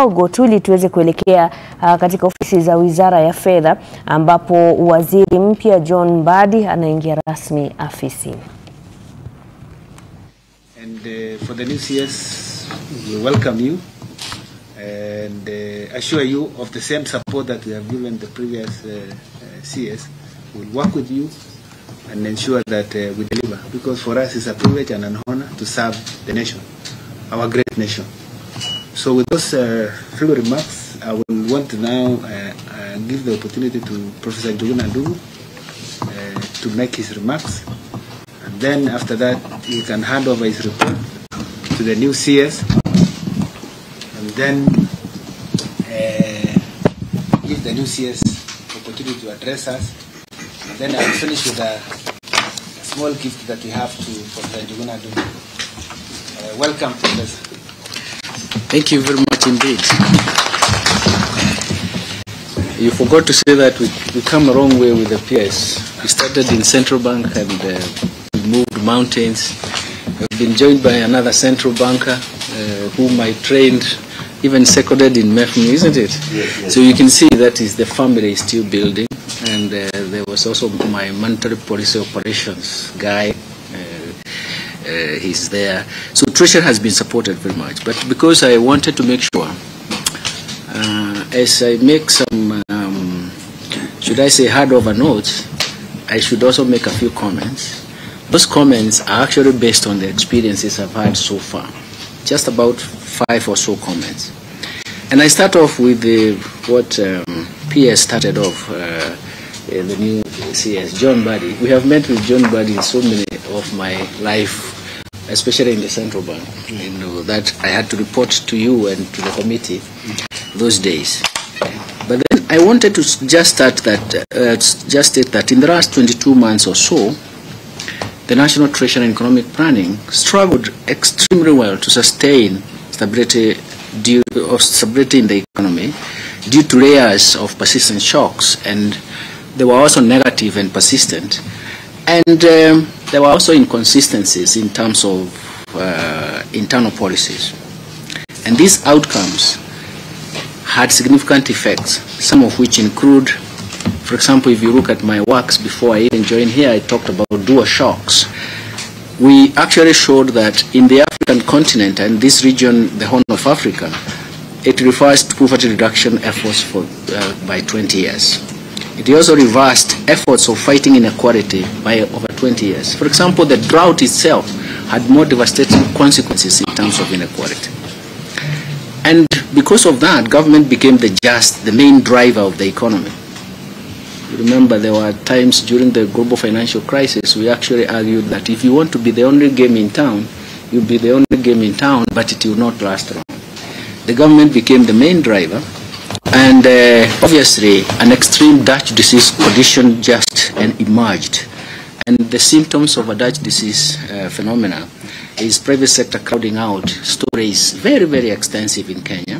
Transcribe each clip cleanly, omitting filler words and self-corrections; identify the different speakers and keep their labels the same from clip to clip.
Speaker 1: Gotuli tuweze kuelekea katika ofisi za Wizara ya Fedha ambapo Waziri mpya John Mbadi anaingia rasmi afisi.
Speaker 2: And for the new CS, we welcome you and assure you of the same support that we have given the previous CS. We'll work with you and ensure that we deliver, because for us it's a privilege and an honor to serve the nation, our great nation. So with those few remarks, I will want to now give the opportunity to Professor Njuguna Ndung'u to make his remarks. And then after that, he can hand over his report to the new CS. And then give the new CS opportunity to address us. And then I'll finish with a small gift that we have to Professor Njuguna Ndung'u. Welcome, Professor.
Speaker 3: Thank you very much indeed. You forgot to say that we come a long way with the PS. We started in Central Bank and we moved mountains. We've been joined by another central banker whom I trained, even seconded in MEFMU, isn't it? Yes. So you can see that is the family is still building. And there was also my monetary policy operations guy. He's there. So Treasury has been supported very much. But because I wanted to make sure, as I make some, should I say, hard-over notes, I should also make a few comments. Those comments are actually based on the experiences I've had so far. Just about 5 or so comments. And I start off with what PS started off, the new CS, John Mbadi. We have met with John Mbadi in so many of my life, especially in the central bank, you know, that I had to report to you and to the committee those days. But then I wanted to just state that in the last 22 months or so, the National Treasury and Economic Planning struggled extremely well to sustain stability in the economy due to layers of persistent shocks, and they were also negative and persistent. And there were also inconsistencies in terms of internal policies. And these outcomes had significant effects, some of which include, for example, if you look at my works before I even joined here, I talked about dual shocks. We actually showed that in the African continent and this region, the Horn of Africa, it refers to poverty reduction efforts by 20 years. It also reversed efforts of fighting inequality by over 20 years. For example, the drought itself had more devastating consequences in terms of inequality. And because of that, government became the main driver of the economy. You remember there were times during the global financial crisis, we actually argued that if you want to be the only game in town, you'll be the only game in town, but it will not last long. The government became the main driver. And obviously, an extreme Dutch disease condition just emerged. And the symptoms of a Dutch disease phenomena is private sector crowding out. Story is very, very extensive in Kenya.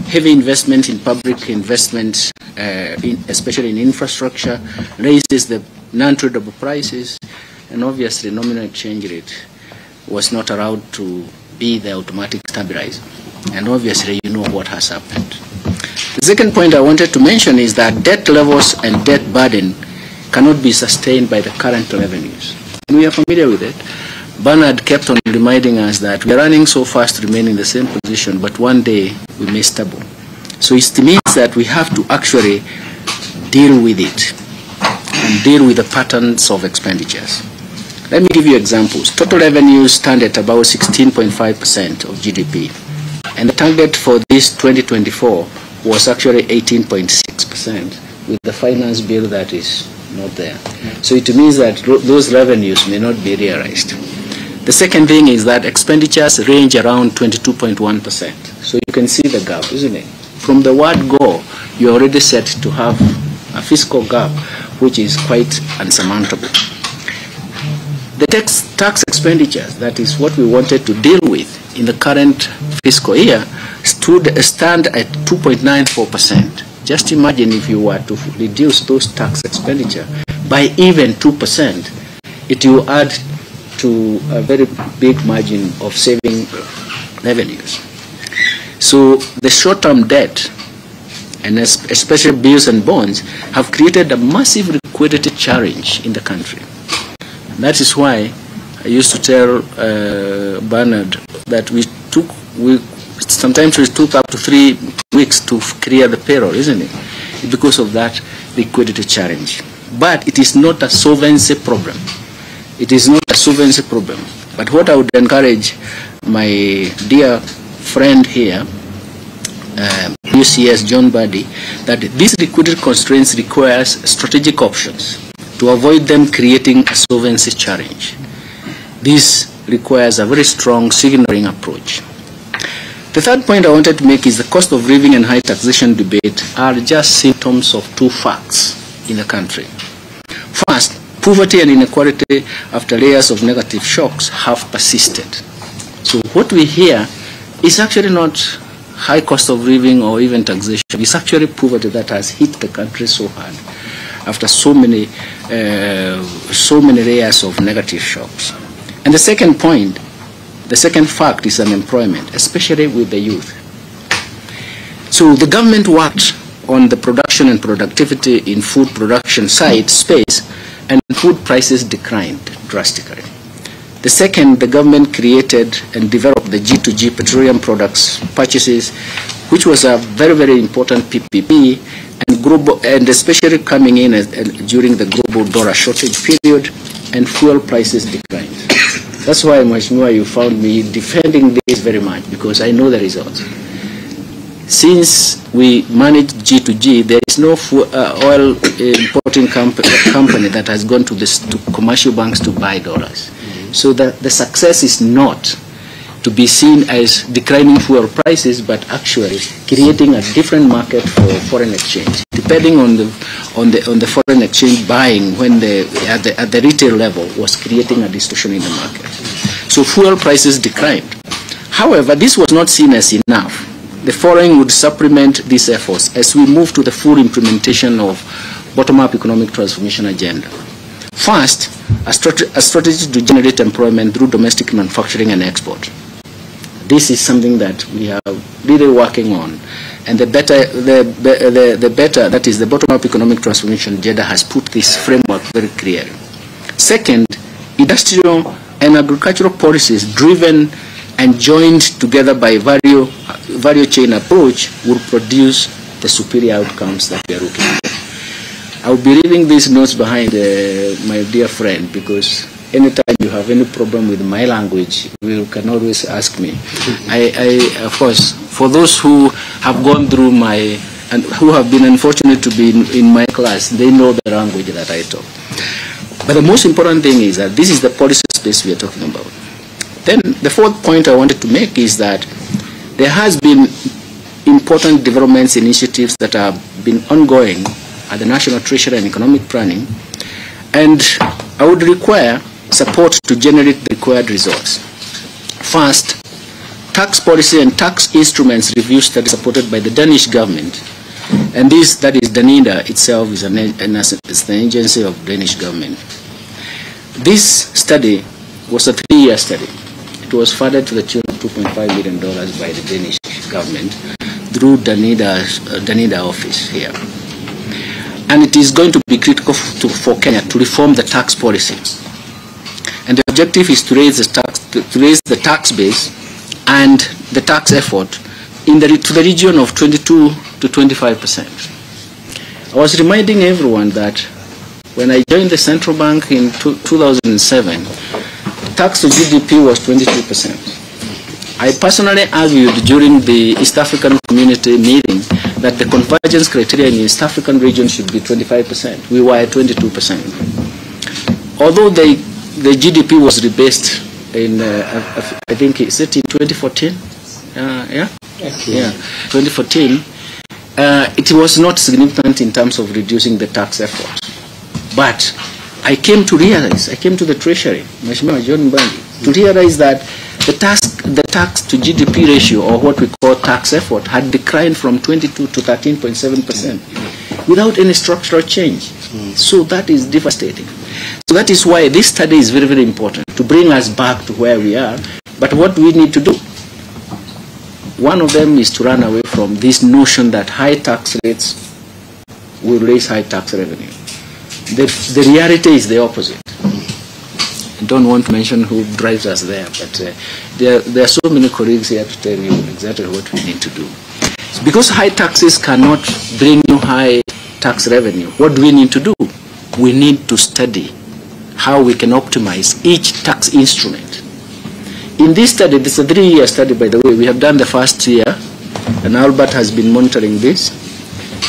Speaker 3: Heavy investment in public investment, especially in infrastructure, raises the non-tradable prices. And obviously, nominal exchange rate was not allowed to be the automatic stabilizer. And obviously, you know what has happened. The second point I wanted to mention is that debt levels and debt burden cannot be sustained by the current revenues. And we are familiar with it. Bernard kept on reminding us that we are running so fast to remain in the same position, but one day we may stumble. So it means that we have to actually deal with it and deal with the patterns of expenditures. Let me give you examples. Total revenues stand at about 16.5% of GDP. And the target for this 2024 was actually 18.6%, with the finance bill that is not there. So it means that those revenues may not be realized. The second thing is that expenditures range around 22.1%. So you can see the gap, isn't it? From the word go, you're already set to have a fiscal gap, which is quite unsurmountable. The tax expenditures, that is what we wanted to deal with in the current fiscal year, stand at 2.94%. Just imagine if you were to reduce those tax expenditure by even 2%, it will add to a very big margin of saving revenues. So the short-term debt, and especially bills and bonds, have created a massive liquidity challenge in the country. And that is why I used to tell Bernard that sometimes we took up to 3 weeks to clear the payroll, isn't it? Because of that liquidity challenge. But it is not a solvency problem. It is not a solvency problem. But what I would encourage my dear friend here, UCS John Mbadi, that these liquidity constraints requires strategic options to avoid them creating a solvency challenge. This requires a very strong signaling approach. The third point I wanted to make is the cost of living and high taxation debate are just symptoms of two facts in the country. First, poverty and inequality after layers of negative shocks have persisted. So what we hear is actually not high cost of living or even taxation. It's actually poverty that has hit the country so hard after so many layers of negative shocks. And the second point, the second fact is unemployment, especially with the youth. So the government worked on the production and productivity in food production side space, and food prices declined drastically. The second, the government created and developed the G2G petroleum products purchases, which was a very, very important PPP, and especially coming in during the global dollar shortage period, and fuel prices declined. That's why, Mheshimiwa, you found me defending this very much, because I know the results. Since we managed G2G, there is no oil importing company that has gone to commercial banks to buy dollars. So the success is not to be seen as declining fuel prices, but actually creating a different market for foreign exchange, depending on the foreign exchange buying when at the retail level was creating a distortion in the market. So fuel prices declined. However, this was not seen as enough. The following would supplement these efforts as we move to the full implementation of bottom-up economic transformation agenda. First, a strategy to generate employment through domestic manufacturing and export. This is something that we are really working on, and the better, that is the bottom-up economic transformation agenda has put this framework very clearly. Second, industrial and agricultural policies driven and joined together by value chain approach will produce the superior outcomes that we are looking for. I will be leaving these notes behind my dear friend, because anytime you have any problem with my language, you can always ask me. Of course, for those who have gone through and who have been unfortunate to be in my class, they know the language that I talk. But the most important thing is that this is the policy space we are talking about. Then the fourth point I wanted to make is that there has been important developments initiatives that have been ongoing at the National Treasury and Economic Planning, and I would require support to generate the required results. First, tax policy and tax instruments review study supported by the Danish government, and that is Danida itself is the agency of Danish government. This study was a 3-year study. It was funded to the tune of $2.5 million by the Danish government through Danida office here. And it is going to be critical for Kenya to reform the tax policy. And the objective is to raise the tax base and the tax effort to the region of 22 to 25%. I was reminding everyone that when I joined the central bank in 2007, tax to GDP was 22%. I personally argued during the East African Community meeting that the convergence criteria in the East African region should be 25%. We were at 22%. Although the GDP was rebased in, I think, is it in 2014? Yeah? Okay. Yeah, 2014. It was not significant in terms of reducing the tax effort. But I came to the Treasury, Mheshimiwa John Mbadi, to realize that the tax to GDP ratio, or what we call tax effort, had declined from 22 to 13.7% without any structural change. So that is devastating. So that is why this study is very, very important, to bring us back to where we are. But what do we need to do? One of them is to run away from this notion that high tax rates will raise high tax revenue. The reality is the opposite. I don't want to mention who drives us there, but there are so many colleagues here to tell you exactly what we need to do. Because high taxes cannot bring you high tax revenue, what do we need to do? We need to study how we can optimize each tax instrument. In this study, this is a 3-year study, by the way. We have done the first year, and Albert has been monitoring this.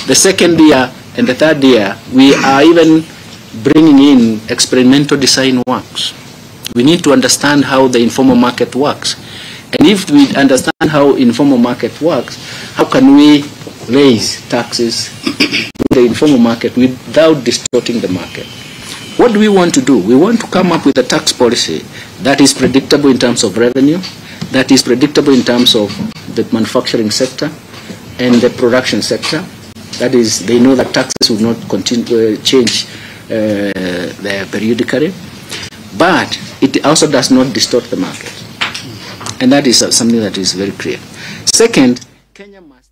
Speaker 3: The second year and the third year, we are even bringing in experimental design works. We need to understand how the informal market works. And if we understand how informal market works, how can we raise taxes in the informal market without distorting the market? What do we want to do? We want to come up with a tax policy that is predictable in terms of revenue, that is predictable in terms of the manufacturing sector and the production sector. That is, they know that taxes will not continue to change periodically, but it also does not distort the market. And that is something that is very clear. Second, Kenya must